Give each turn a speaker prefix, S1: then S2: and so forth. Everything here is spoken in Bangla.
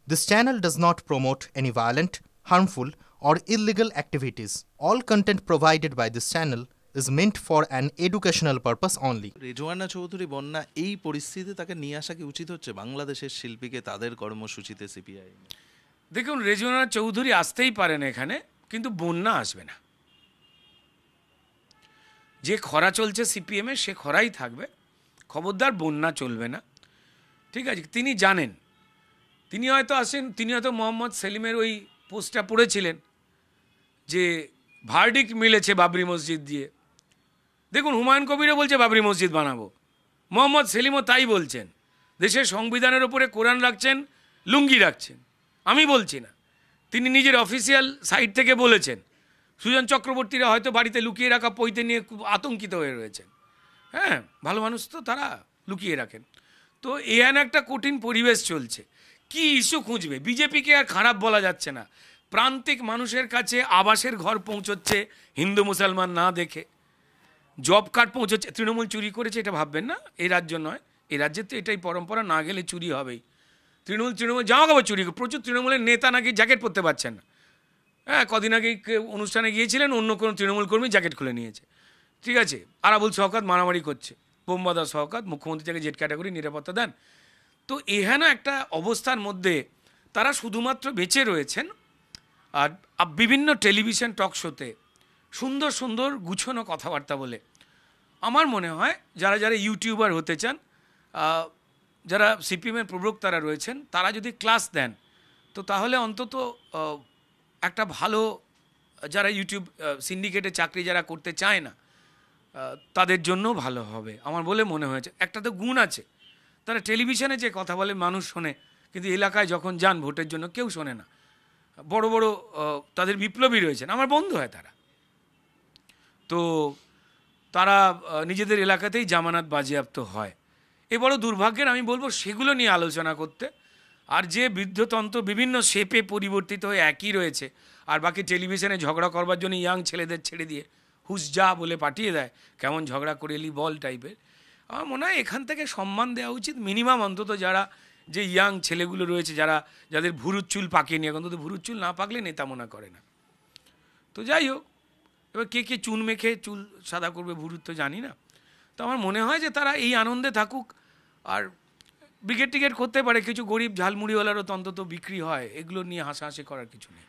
S1: This channel does not promote any violent, harmful, or illegal activities. All content provided by this channel is meant for an educational purpose only.
S2: Rezwana Chowdhury বন্যা এই পরিস্থিতিতে তাকে নিয়ে আসা কি উচিত হচ্ছে বাংলাদেশের শিল্পীকে তাদের কর্মসূচিতে সিপিআই?
S3: দেখুন, রেজওয়ানা চৌধুরী আসতেই পারেন এখানে, কিন্তু বন্যা আসবে না। যে খরা চলছে সিপিএমে সে খরাই থাকবে, খবরদার বন্যা চলবে না। ঠিক আছে, তিনি জানেন, তিনি হয়তো আসেন, তিনি হয়তো মোহাম্মদ সেলিমের ওই পোস্টটা পড়েছিলেন যে ভার্ডিক্ট মিলেছে বাবরি মসজিদ দিয়ে। দেখুন, হুমায়ুন কবিরও বলছে বাবরি মসজিদ বানাবো, মোহাম্মদ সেলিমও তাই বলছেন। দেশের সংবিধানের ওপরে কোরআন রাখছেন, লুঙ্গি রাখছেন, আমি বলছি না, তিনি নিজের অফিসিয়াল সাইট থেকে বলেছেন। সুজন চক্রবর্তীরা হয়তো বাড়িতে লুকিয়ে রাখা পৈতে নিয়ে খুব আতঙ্কিত হয়ে রয়েছেন। হ্যাঁ, ভালো মানুষ তো, তারা লুকিয়ে রাখেন। তো এখানে একটা কঠিন পরিবেশ চলছে। কি ইস্যু খুঁজবে? বিজেপিকে আর খারাপ বলা যাচ্ছে না। প্রান্তিক মানুষের কাছে আবাসের ঘর পৌঁছচ্ছে হিন্দু মুসলমান না দেখে, জব কার্ড পৌঁছচ্ছে। তৃণমূল চুরি করেছে এটা ভাববেন না, এই রাজ্য নয়, এই রাজ্যে তো এটাই পরম্পরা, না গেলে চুরি হবেই। তৃণমূল জামা কাপড় চুরি করে, প্রচুর তৃণমূলের নেতা নাকি জ্যাকেট পরতে পারছেন না। হ্যাঁ, কদিন আগে অনুষ্ঠানে গিয়েছিলেন, অন্য কোনো তৃণমূল কর্মী জ্যাকেট খুলে নিয়েছে। ঠিক আছে, আরাবুল শওকত মারামারি করছে, বোমবাদা শওকত মুখ্যমন্ত্রী থেকে জেড ক্যাটাগরি নিরাপত্তা দেন। তো এখানে একটা অবস্থার মধ্যে তারা শুধুমাত্র বেঁচে রয়েছেন। আর বিভিন্ন টেলিভিশন টক শোতে সুন্দর সুন্দর গুছানো কথাবার্তা বলে আমার মনে হয় যারা যারা ইউটিউবার হতে চান, যারা সিপিএমের প্রবক্তারা রয়েছেন, তারা যদি ক্লাস দেন তো তাহলে অন্তত একটা ভালো, যারা ইউটিউব সিন্ডিকেটে চাকরি যারা করতে চায় না তাদের জন্য ভালো হবে আমার বলে মনে হয়েছে। একটা তো গুণ আছে, তারা টেলিভিশনে যে কথা বলে মানুষ শোনে, কিন্তু এলাকায় যখন যান ভোটের জন্য কেউ শোনে না। বড় বড় তাদের বিপ্লবী রয়েছেন, আমার বন্ধু হয় তারা, তো তারা নিজেদের এলাকাতেই জামানত বাজেয়াপ্ত হয়। এ বড় দুর্ভাগ্যের, আমি বলবো সেগুলো নিয়ে আলোচনা করতে। আর যে বৃদ্ধতন্ত্র বিভিন্ন শেপে পরিবর্তিত হয়ে একই রয়েছে, আর বাকি টেলিভিশনে ঝগড়া করবার জন্য ইয়াং ছেলেদের ছেড়ে দিয়ে হুস যা বলে পাঠিয়ে দেয়, কেমন ঝগড়া করে এলি বল টাইপের। আমার মনে হয় এখান থেকে সম্মান দেওয়া উচিত মিনিমাম, অন্তত যারা যে ইয়াং ছেলেগুলো রয়েছে, যাদের ভুরুর চুল পাকিয়ে নিয়ে, অন্তত ভুরুর চুল না পাকলে নেতা মনে করে না। তো যাই হোক, এবার কে কে চুন মেখে চুল সাদা করবে ভুরুর তো জানি না। তো আমার মনে হয় যে তারা এই আনন্দে থাকুক। আর ব্রিগেড টিকেট করতে পারে, কিছু গরিব ঝালমুড়িওয়ালারও তো অন্তত বিক্রি হয়, এগুলো নিয়ে হাসাহাসি করার কিছু নেই।